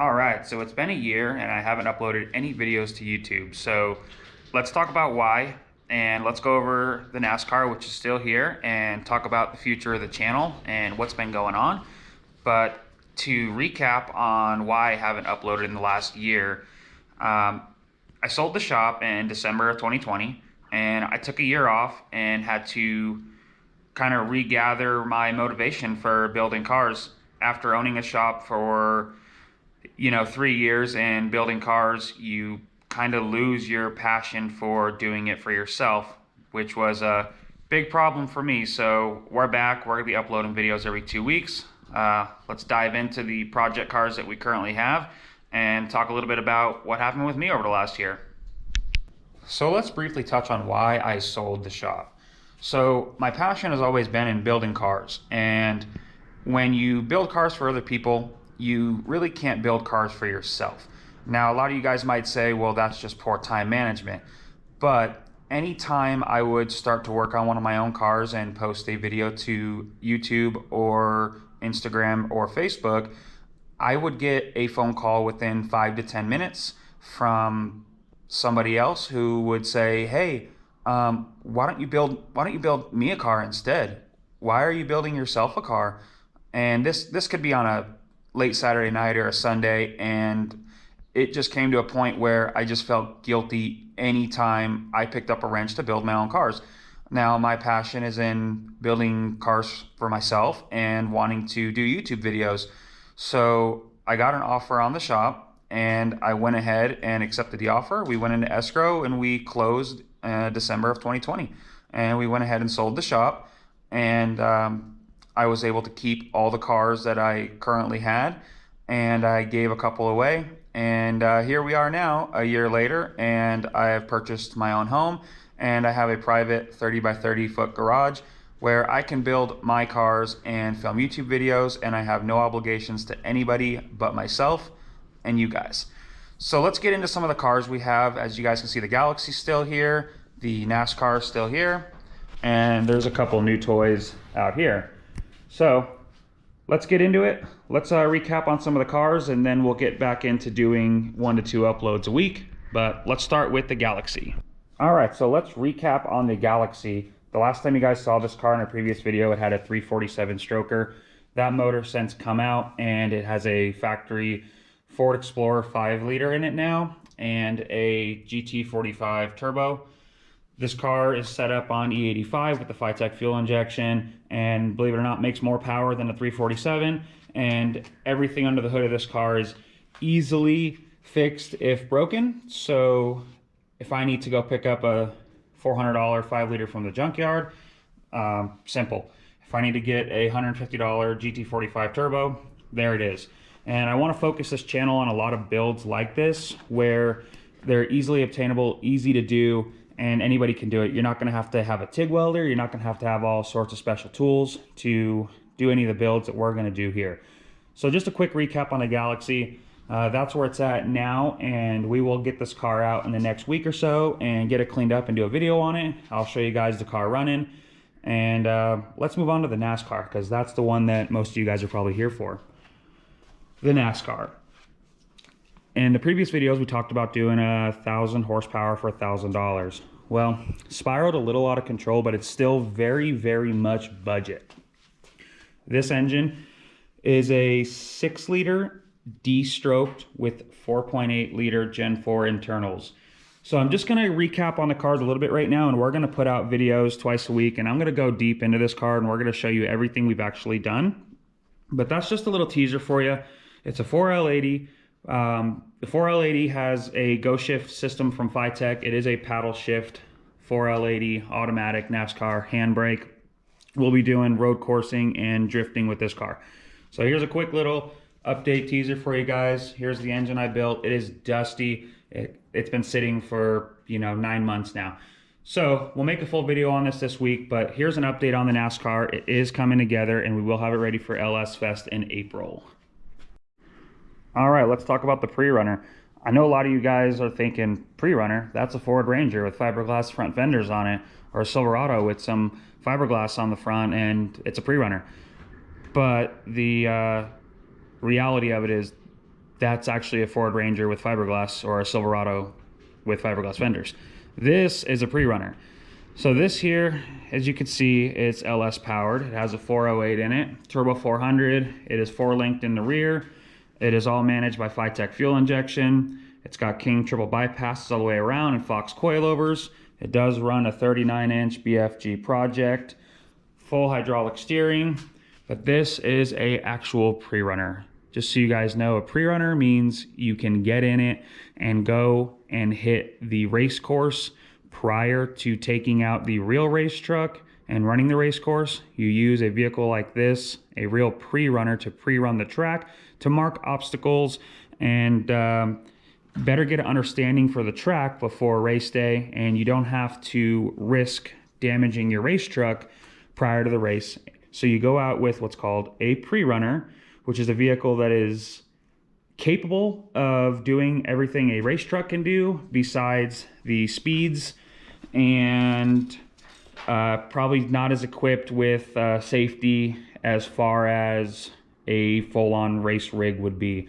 All right, so it's been a year and I haven't uploaded any videos to YouTube. So let's talk about why, and let's go over the NASCAR, which is still here, and talk about the future of the channel and what's been going on. But to recap on why I haven't uploaded in the last year, I sold the shop in December of 2020, and I took a year off and had to kind of regather my motivation for building cars. After owning a shop for 3 years and building cars, you kind of lose your passion for doing it for yourself, which was a big problem for me. So we're back. We're gonna be uploading videos every 2 weeks. Let's dive into the project cars that we currently have and talk a little bit about what happened with me over the last year. So let's briefly touch on why I sold the shop. So my passion has always been in building cars, and when you build cars for other people, you really can't build cars for yourself. Now, a lot of you guys might say, well, that's just poor time management. But anytime I would start to work on one of my own cars and post a video to YouTube or Instagram or Facebook, I would get a phone call within 5 to 10 minutes from somebody else who would say, hey, why don't you build me a car instead? Why are you building yourself a car? And this could be on a late Saturday night or a Sunday, and it just came to a point where I just felt guilty anytime I picked up a wrench to build my own cars. Now, my passion is in building cars for myself and wanting to do YouTube videos. So I got an offer on the shop, and I went ahead and accepted the offer. We went into escrow and we closed December of 2020, and we went ahead and sold the shop. And I was able to keep all the cars that I currently had, and I gave a couple away. And here we are now, a year later, and I have purchased my own home, and I have a private 30 by 30 foot garage where I can build my cars and film YouTube videos, and I have no obligations to anybody but myself and you guys. So let's get into some of the cars we have. As you guys can see, the Galaxy's still here, the NASCAR is still here, and there's a couple new toys out here. So let's get into it. Let's recap on some of the cars, and then we'll get back into doing 1 to 2 uploads a week. But let's start with the Galaxy. All right, so let's recap on the Galaxy. The last time you guys saw this car in a previous video, it had a 347 stroker. That motor since come out, and it has a factory Ford Explorer 5-liter in it now, and a GT45 turbo. This car is set up on E85 with the Phytec fuel injection, and believe it or not, makes more power than a 347, and everything under the hood of this car is easily fixed if broken. So if I need to go pick up a $400 5-liter from the junkyard, simple. If I need to get a $150 GT45 turbo, there it is. And I want to focus this channel on a lot of builds like this where they're easily obtainable, easy to do, and anybody can do it. You're not going to have a TIG welder. You're not going to have all sorts of special tools to do any of the builds that we're going to do here. So just a quick recap on the Galaxy. That's where it's at now, and we will get this car out in the next week or so and get it cleaned up and do a video on it. I'll show you guys the car running, and let's move on to the NASCAR, because that's the one that most of you guys are probably here for. The NASCAR. In the previous videos, we talked about doing 1,000 horsepower for $1,000. Well, spiraled a little out of control, but it's still very, very much budget. This engine is a 6-liter D-stroked with 4.8-liter Gen 4 internals. So I'm just going to recap on the cars a little bit right now, and we're going to put out videos twice a week, and I'm going to go deep into this car, and we're going to show you everything we've actually done. But that's just a little teaser for you. It's a 4L80. The 4L80 has a go shift system from Phytec. It is a paddle shift 4L80 automatic NASCAR handbrake. We'll be doing road coursing and drifting with this car. So here's a quick little update teaser for you guys. Here's the engine I built. It is dusty. It's been sitting for 9 months now. So we'll make a full video on this week, but here's an update on the NASCAR. It is coming together, and we will have it ready for LS Fest in April. All right, let's talk about the PreRunner. I know a lot of you guys are thinking, PreRunner, that's a Ford Ranger with fiberglass front fenders on it, or a Silverado with some fiberglass on the front, and it's a PreRunner. But the reality of it is that's actually a Ford Ranger with fiberglass, or a Silverado with fiberglass fenders. This is a PreRunner. So this here, as you can see, it's LS powered. It has a 408 in it, turbo 400. It is 4-linked in the rear. It is all managed by Phytech fuel injection. It's got King triple bypasses all the way around and Fox coilovers. It does run a 39-inch BFG project, full hydraulic steering, but this is a actual PreRunner. Just so you guys know, a PreRunner means you can get in it and go and hit the race course prior to taking out the real race truck and running the race course. You use a vehicle like this, a real PreRunner, to pre-run the track, to mark obstacles, and better get an understanding for the track before race day, and you don't have to risk damaging your race truck prior to the race. So you go out with what's called a PreRunner, which is a vehicle that is capable of doing everything a race truck can do besides the speeds, and probably not as equipped with safety as far as a full-on race rig would be.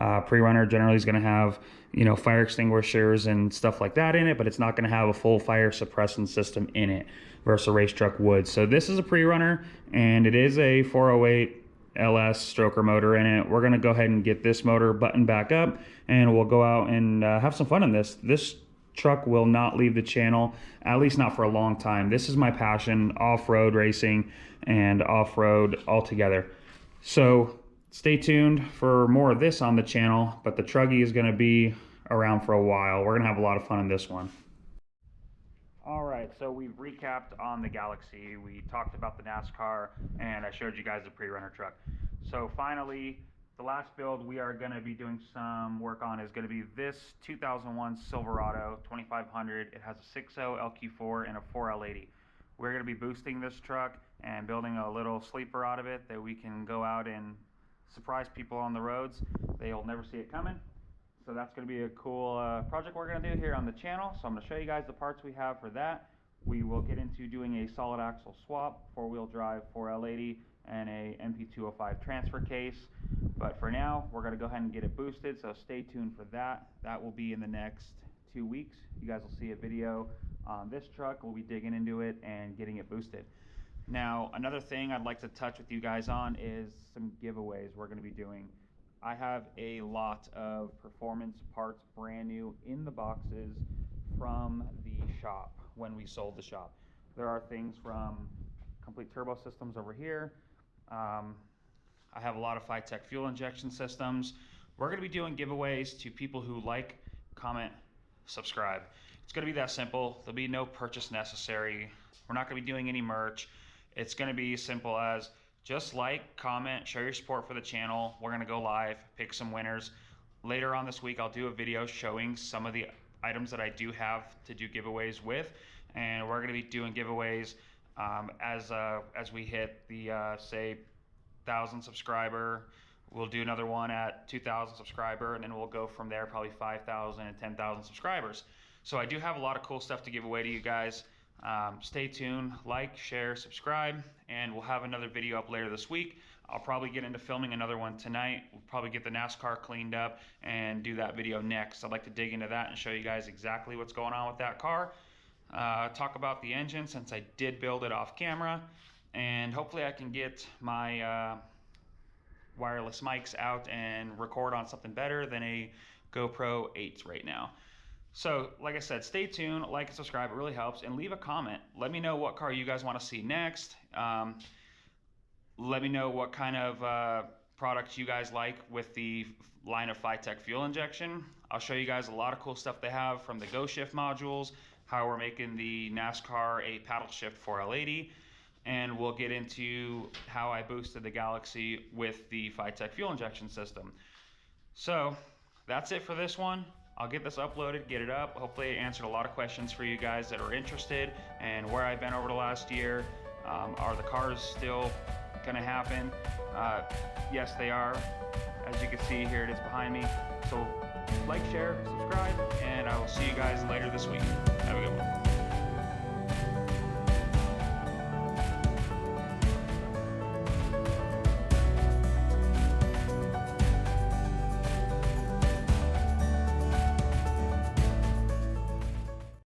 PreRunner generally is going to have, you know, fire extinguishers and stuff like that in it, but it's not going to have a full fire suppressant system in it versus a race truck would. So this is a PreRunner, and it is a 408 LS stroker motor in it. We're going to go ahead and get this motor buttoned back up, and we'll go out and have some fun in this. This truck will not leave the channel, at least not for a long time. This is my passion, off-road racing and off-road altogether. So stay tuned for more of this on the channel, but the Truggy is going to be around for a while. We're going to have a lot of fun in this one. All right, so we've recapped on the Galaxy. We talked about the NASCAR, and I showed you guys the PreRunner truck. So finally, the last build we are going to be doing some work on is going to be this 2001 Silverado 2500. It has a 6.0 LQ4 and a 4L80. We're going to be boosting this truck and building a little sleeper out of it that we can go out and surprise people on the roads. They'll never see it coming. So that's going to be a cool project we're going to do here on the channel. So I'm going to show you guys the parts we have for that. We will get into doing a solid axle swap, 4-wheel drive 4L80, and a MP205 transfer case. But for now, we're going to go ahead and get it boosted, so stay tuned for that. That will be in the next 2 weeks. You guys will see a video on this truck. We'll be digging into it and getting it boosted. Now, another thing I'd like to touch with you guys on is some giveaways we're going to be doing. I have a lot of performance parts brand new in the boxes from the shop when we sold the shop. There are things from complete turbo systems over here. I have a lot of Phytech fuel injection systems. We're going to be doing giveaways to people who like, comment, subscribe. It's going to be that simple. There'll be no purchase necessary. We're not going to be doing any merch. It's going to be as simple as just like, comment, show your support for the channel. We're going to go live, pick some winners. Later on this week, I'll do a video showing some of the items that I do have to do giveaways with. And we're going to be doing giveaways as we hit the, say, 1,000 subscriber. We'll do another one at 2,000 subscriber, and then we'll go from there, probably 5,000 and 10,000 subscribers. So I do have a lot of cool stuff to give away to you guys. Stay tuned, like, share, subscribe, and we'll have another video up later this week. I'll probably get into filming another one tonight. We'll probably get the NASCAR cleaned up and do that video next. I'd like to dig into that and show you guys exactly what's going on with that car. Talk about the engine, since I did build it off camera, and hopefully I can get my wireless mics out and record on something better than a GoPro 8 right now. So, like I said, stay tuned, like and subscribe, it really helps, and leave a comment. Let me know what car you guys want to see next. Let me know what kind of products you guys like with the line of Phytech fuel injection. I'll show you guys a lot of cool stuff they have, from the Go Shift modules, how we're making the NASCAR a paddle shift 4L80, and we'll get into how I boosted the Galaxy with the Phytech fuel injection system. So, that's it for this one. I'll get this uploaded, get it up. Hopefully I answered a lot of questions for you guys that are interested and where I've been over the last year. Are the cars still going to happen? Yes, they are. As you can see, here it is behind me. So like, share, subscribe, and I will see you guys later this week. Have a good one.